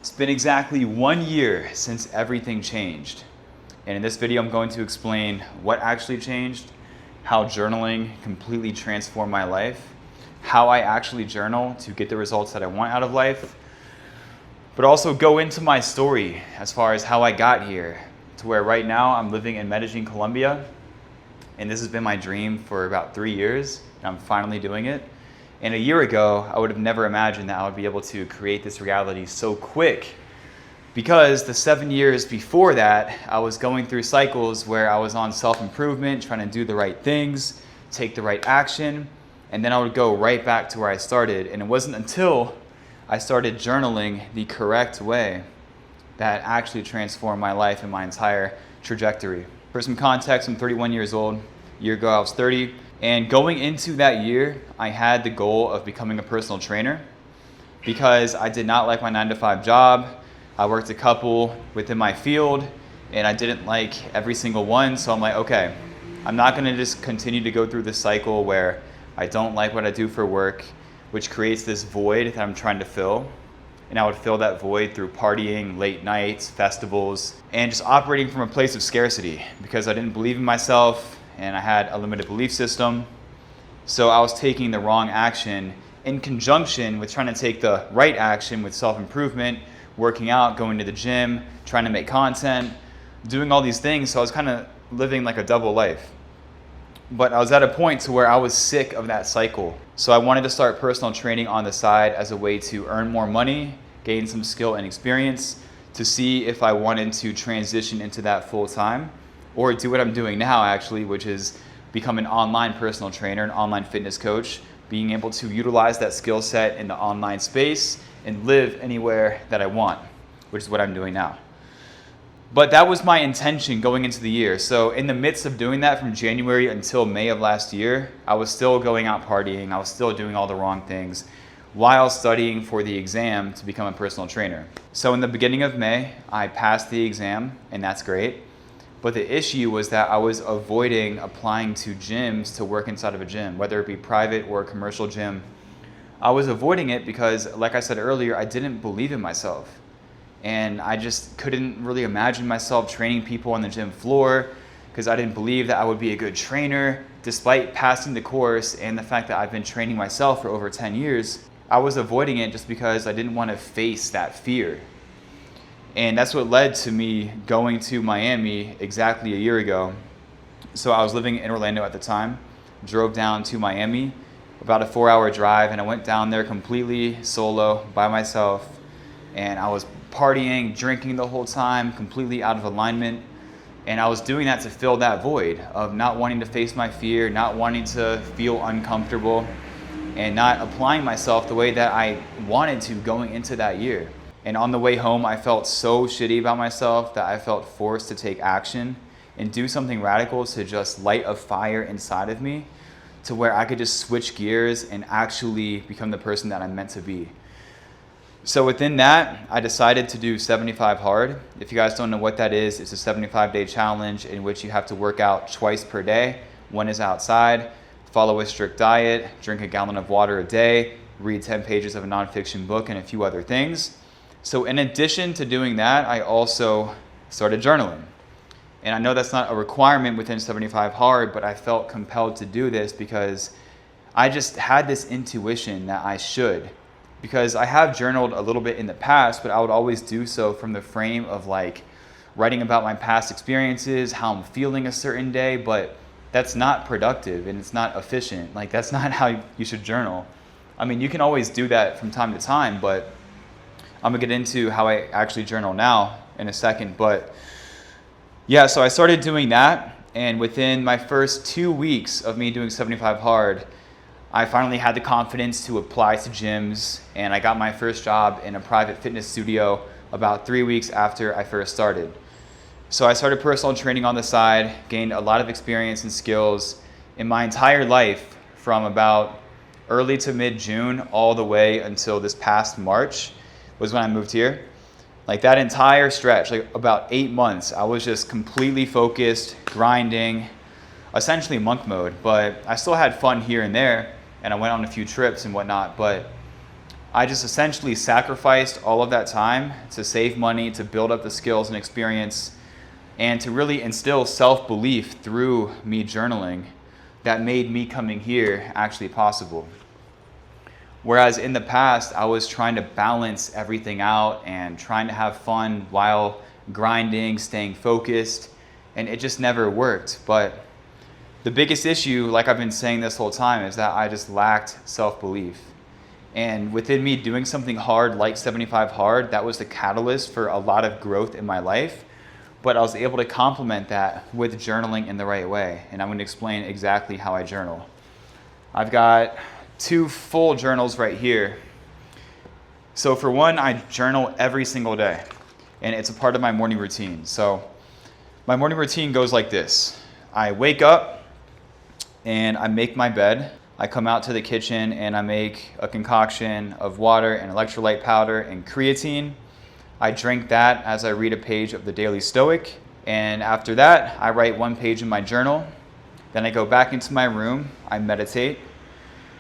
It's been exactly 1 year since everything changed. And in this video, I'm going to explain what actually changed, how journaling completely transformed my life, how I actually journal to get the results that I want out of life, but also go into my story as far as how I got here to where right now I'm living in Medellin, Colombia. And this has been my dream for about 3 years, and I'm finally doing it. And a year ago, I would have never imagined that I would be able to create this reality so quick, because the 7 years before that, I was going through cycles where I was on self-improvement, trying to do the right things, take the right action, and then I would go right back to where I started. And it wasn't until I started journaling the correct way that actually transformed my life and my entire trajectory. For some context, I'm 31 years old. A year ago, I was 30. And going into that year, I had the goal of becoming a personal trainer because I did not like my 9-to-5 job. I worked a couple within my field and I didn't like every single one. So I'm like, okay, I'm not gonna just continue to go through this cycle where I don't like what I do for work, which creates this void that I'm trying to fill. And I would fill that void through partying, late nights, festivals, and just operating from a place of scarcity because I didn't believe in myself and I had a limited belief system. So I was taking the wrong action in conjunction with trying to take the right action with self-improvement, working out, going to the gym, trying to make content, doing all these things. So I was kind of living like a double life. But I was at a point to where I was sick of that cycle. So I wanted to start personal training on the side as a way to earn more money, gain some skill and experience, to see if I wanted to transition into that full time or do what I'm doing now actually, which is become an online personal trainer, an online fitness coach, being able to utilize that skill set in the online space and live anywhere that I want, which is what I'm doing now. But that was my intention going into the year. So in the midst of doing that from January until May of last year, I was still going out partying. I was still doing all the wrong things while studying for the exam to become a personal trainer. So in the beginning of May, I passed the exam, and that's great. But the issue was that I was avoiding applying to gyms to work inside of a gym, whether it be private or a commercial gym. I was avoiding it because, like I said earlier, I didn't believe in myself. And I just couldn't really imagine myself training people on the gym floor because I didn't believe that I would be a good trainer. Despite passing the course and the fact that I've been training myself for over 10 years, I was avoiding it just because I didn't want to face that fear. And that's what led to me going to Miami exactly a year ago. So I was living in Orlando at the time, drove down to Miami, about a 4-hour drive, and I went down there completely solo by myself. And I was partying, drinking the whole time, completely out of alignment. And I was doing that to fill that void of not wanting to face my fear, not wanting to feel uncomfortable, and not applying myself the way that I wanted to going into that year. And on the way home, I felt so shitty about myself that I felt forced to take action and do something radical to just light a fire inside of me to where I could just switch gears and actually become the person that I'm meant to be. So within that, I decided to do 75 hard. If you guys don't know what that is, it's a 75-day challenge in which you have to work out twice per day. One is outside, follow a strict diet, drink a gallon of water a day, read 10 pages of a nonfiction book, and a few other things. So in addition to doing that, I also started journaling. And I know that's not a requirement within 75 hard, but I felt compelled to do this because I just had this intuition that I should. Because I have journaled a little bit in the past, but I would always do so from the frame of like writing about my past experiences, how I'm feeling a certain day, but that's not productive and it's not efficient. Like that's not how you should journal. I mean, you can always do that from time to time, but I'm gonna get into how I actually journal now in a second. But yeah, so I started doing that, and within my first 2 weeks of me doing 75 hard, I finally had the confidence to apply to gyms, and I got my first job in a private fitness studio about 3 weeks after I first started. So I started personal training on the side, gained a lot of experience and skills in my entire life from about early to mid-June all the way until this past March was when I moved here. Like that entire stretch, like about 8 months, I was just completely focused, grinding, essentially monk mode, but I still had fun here and there, and I went on a few trips and whatnot. But I just essentially sacrificed all of that time to save money, to build up the skills and experience, and to really instill self-belief through me journaling that made me coming here actually possible. Whereas in the past, I was trying to balance everything out and trying to have fun while grinding, staying focused, and it just never worked. But the biggest issue, like I've been saying this whole time, is that I just lacked self-belief. And within me doing something hard like 75 Hard, that was the catalyst for a lot of growth in my life. But I was able to complement that with journaling in the right way. And I'm going to explain exactly how I journal. I've got 2 full journals right here. So for one, I journal every single day, and it's a part of my morning routine. So my morning routine goes like this. I wake up and I make my bed. I come out to the kitchen and I make a concoction of water and electrolyte powder and creatine. I drink that as I read a page of the Daily Stoic. And after that, I write 1 page in my journal. Then I go back into my room, I meditate.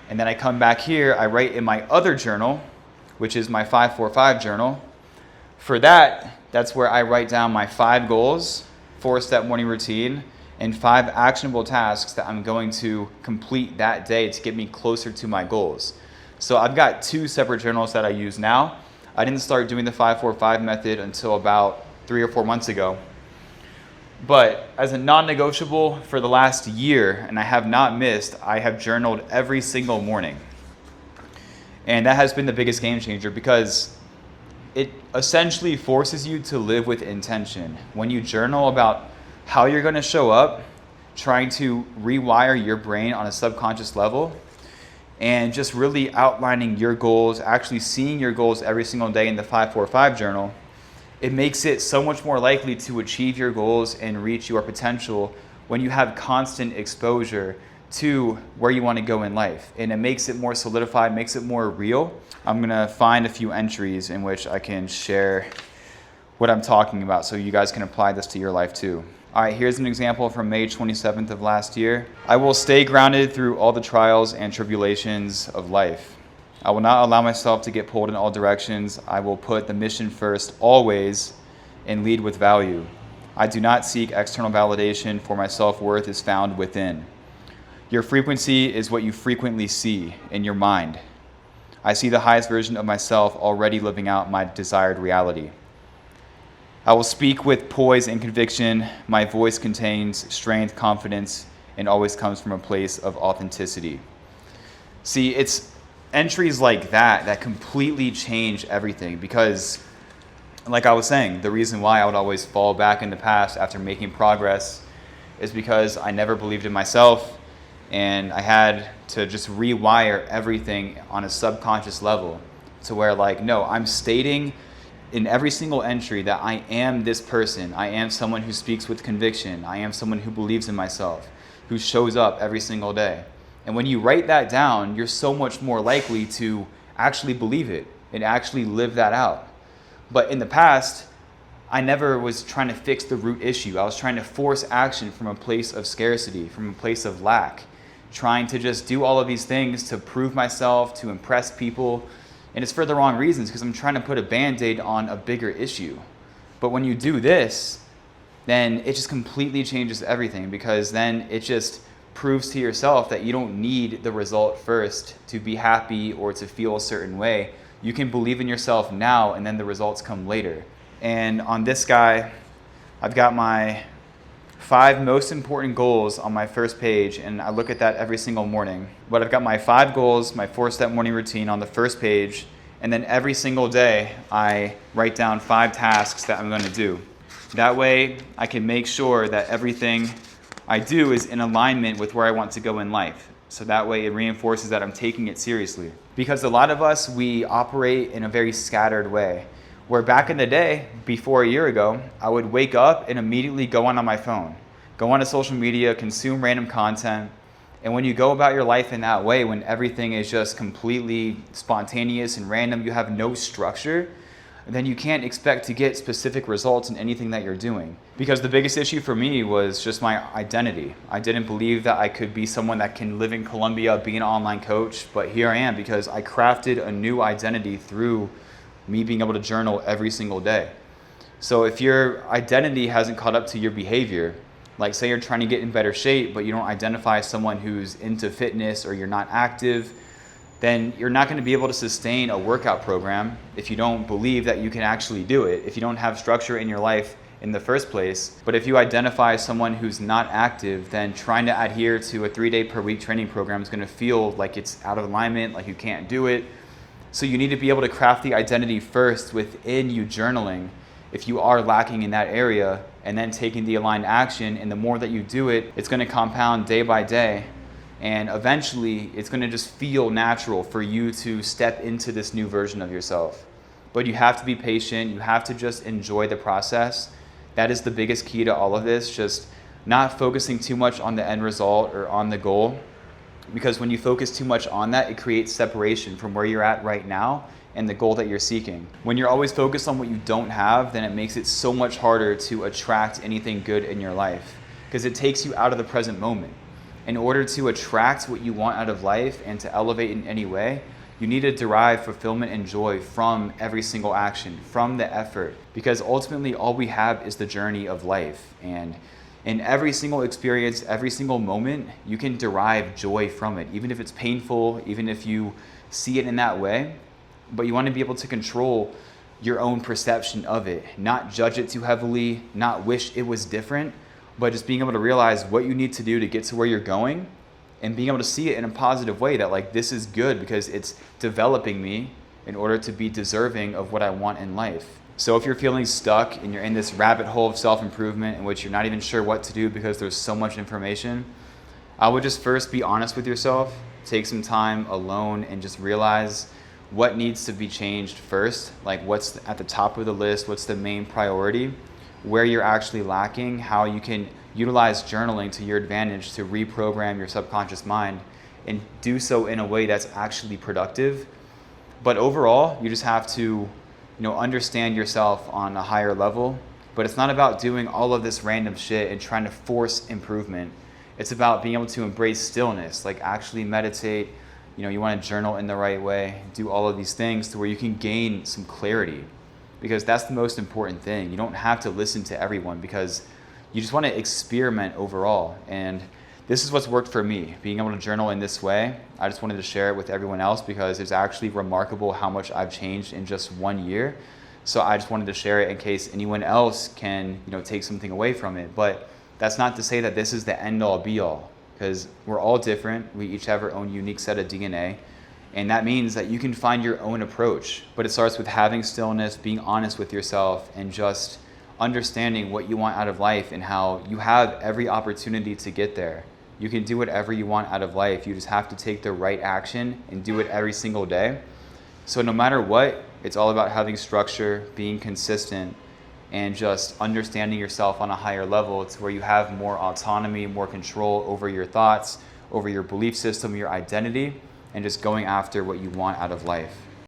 And then I come back here, I write in my other journal, which is my 545 journal. For that, that's where I write down my 5 goals, 4-step morning routine, and 5 actionable tasks that I'm going to complete that day to get me closer to my goals. So I've got 2 separate journals that I use now. I didn't start doing the 545 method until about 3 or 4 months ago. But as a non-negotiable for the last year, and I have not missed, I have journaled every single morning. And that has been the biggest game changer because it essentially forces you to live with intention. When you journal about how you're going to show up, trying to rewire your brain on a subconscious level, and just really outlining your goals, actually seeing your goals every single day in the 545 journal, it makes it so much more likely to achieve your goals and reach your potential when you have constant exposure to where you want to go in life. And it makes it more solidified, makes it more real. I'm going to find a few entries in which I can share what I'm talking about so you guys can apply this to your life too. All right, here's an example from May 27th of last year. I will stay grounded through all the trials and tribulations of life. I will not allow myself to get pulled in all directions. I will put the mission first always and lead with value. I do not seek external validation, for my self-worth is found within. Your frequency is what you frequently see in your mind. I see the highest version of myself already living out my desired reality. I will speak with poise and conviction. My voice contains strength, confidence, and always comes from a place of authenticity. See, it's entries like that that completely change everything because, like I was saying, the reason why I would always fall back in the past after making progress is because I never believed in myself, and I had to just rewire everything on a subconscious level to where, like, no, I'm stating in every single entry that I am this person. I am someone who speaks with conviction. I am someone who believes in myself, who shows up every single day. And when you write that down, you're so much more likely to actually believe it and actually live that out. But in the past, I never was trying to fix the root issue. I was trying to force action from a place of scarcity, from a place of lack, trying to just do all of these things to prove myself, to impress people. And it's for the wrong reasons because I'm trying to put a Band-Aid on a bigger issue. But when you do this, then it just completely changes everything because then it just proves to yourself that you don't need the result first to be happy or to feel a certain way. You can believe in yourself now and then the results come later. And on this guy, I've got my 5 most important goals on my first page, and I look at that every single morning. But I've got my 5 goals, my 4-step morning routine on the first page, and then every single day I write down 5 tasks that I'm going to do. That way I can make sure that everything I do is in alignment with where I want to go in life. So that way it reinforces that I'm taking it seriously. Because a lot of us, we operate in a very scattered way. Where back in the day, before a year ago, I would wake up and immediately go on my phone, go onto social media, consume random content. And when you go about your life in that way, when everything is just completely spontaneous and random, you have no structure, then you can't expect to get specific results in anything that you're doing. Because the biggest issue for me was just my identity. I didn't believe that I could be someone that can live in Colombia, be an online coach, but here I am because I crafted a new identity through me being able to journal every single day. So if your identity hasn't caught up to your behavior, like say you're trying to get in better shape, but you don't identify as someone who's into fitness or you're not active, then you're not going to be able to sustain a workout program if you don't believe that you can actually do it, if you don't have structure in your life in the first place. But if you identify as someone who's not active, then trying to adhere to a 3-day per week training program is going to feel like it's out of alignment, like you can't do it. So you need to be able to craft the identity first within you journaling if you are lacking in that area, and then taking the aligned action. And the more that you do it, it's going to compound day by day. And eventually, it's going to just feel natural for you to step into this new version of yourself. But you have to be patient. You have to just enjoy the process. That is the biggest key to all of this, just not focusing too much on the end result or on the goal. Because when you focus too much on that, it creates separation from where you're at right now and the goal that you're seeking. When you're always focused on what you don't have, then it makes it so much harder to attract anything good in your life, because it takes you out of the present moment. In order to attract what you want out of life and to elevate in any way, you need to derive fulfillment and joy from every single action, from the effort, because ultimately all we have is the journey of life. And in every single experience, every single moment, you can derive joy from it, even if it's painful, even if you see it in that way. But you want to be able to control your own perception of it, not judge it too heavily, not wish it was different, but just being able to realize what you need to do to get to where you're going, and being able to see it in a positive way that like, this is good because it's developing me in order to be deserving of what I want in life. So if you're feeling stuck and you're in this rabbit hole of self-improvement in which you're not even sure what to do because there's so much information, I would just first be honest with yourself, take some time alone and just realize what needs to be changed first, like what's at the top of the list, what's the main priority, where you're actually lacking, how you can utilize journaling to your advantage to reprogram your subconscious mind and do so in a way that's actually productive. But overall, you just have to, understand yourself on a higher level. But it's not about doing all of this random shit and trying to force improvement. It's about being able to embrace stillness, like actually meditate. You want to journal in the right way, do all of these things to where you can gain some clarity, because that's the most important thing. You don't have to listen to everyone because you just want to experiment overall. And this is what's worked for me, being able to journal in this way. I just wanted to share it with everyone else because it's actually remarkable how much I've changed in just 1 year. So I just wanted to share it in case anyone else can, take something away from it. But that's not to say that this is the end all be all, because we're all different. We each have our own unique set of DNA. And that means that you can find your own approach. But it starts with having stillness, being honest with yourself, and just understanding what you want out of life and how you have every opportunity to get there. You can do whatever you want out of life. You just have to take the right action and do it every single day. So no matter what, it's all about having structure, being consistent, and just understanding yourself on a higher level to where you have more autonomy, more control over your thoughts, over your belief system, your identity, and just going after what you want out of life.